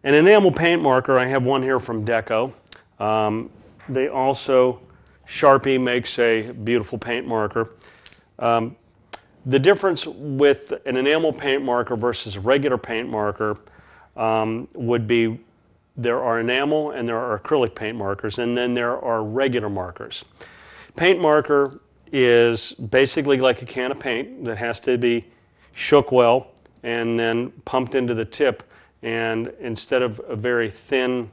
An enamel paint marker, I have one here from Deco. They also, Sharpie makes a beautiful paint marker. The difference with an enamel paint marker versus a regular paint marker would be there are enamel and there are acrylic paint markers, and then there are regular markers. Paint marker is basically like a can of paint that has to be shook well and then pumped into the tip, and instead of a very thin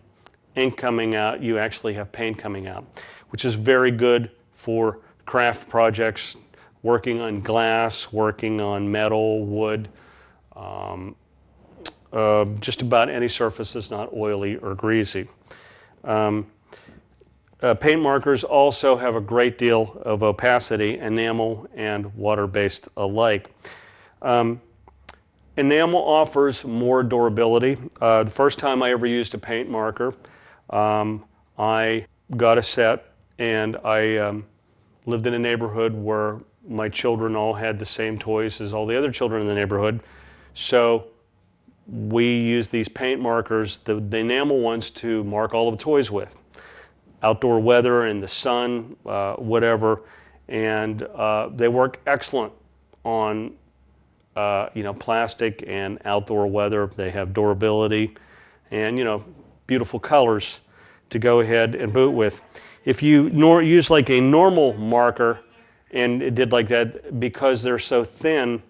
ink coming out, you actually have paint coming out, which is very good for craft projects, working on glass, working on metal, wood, just about any surface that's not oily or greasy. Paint markers also have a great deal of opacity, enamel and water-based alike. Enamel offers more durability. The first time I ever used a paint marker, I got a set, and I lived in a neighborhood where my children all had the same toys as all the other children in the neighborhood. So we used these paint markers, the enamel ones, to mark all of the toys with. Outdoor weather, in the sun, whatever, and they work excellent on plastic and outdoor weather. They have durability and beautiful colors to go ahead and boot with. If you use like a normal marker and it did like that, because they're so thin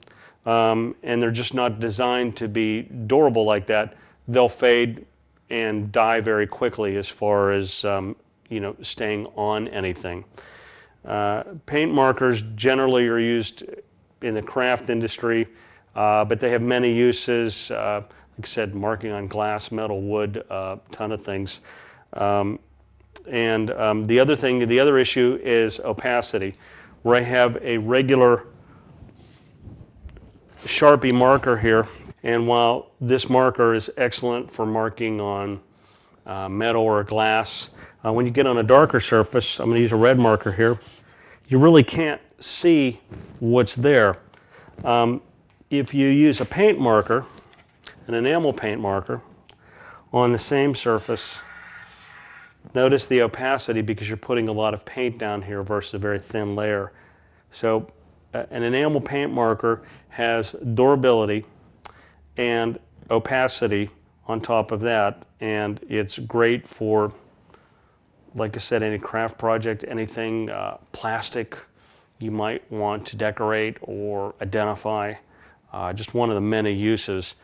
and they're just not designed to be durable like that, they'll fade and die very quickly as far as staying on anything. Paint markers generally are used in the craft industry, but they have many uses. Like I said, marking on glass, metal, wood, ton of things. The other issue is opacity, where I have a regular Sharpie marker here, and while this marker is excellent for marking on metal or glass, when you get on a darker surface, I'm going to use a red marker here, you really can't see what's there. If you use a paint marker, an enamel paint marker, on the same surface, notice the opacity because you're putting a lot of paint down here versus a very thin layer. So an enamel paint marker has durability and opacity on top of that, and it's great for, like I said, any craft project, anything plastic you might want to decorate or identify. Just one of the many uses.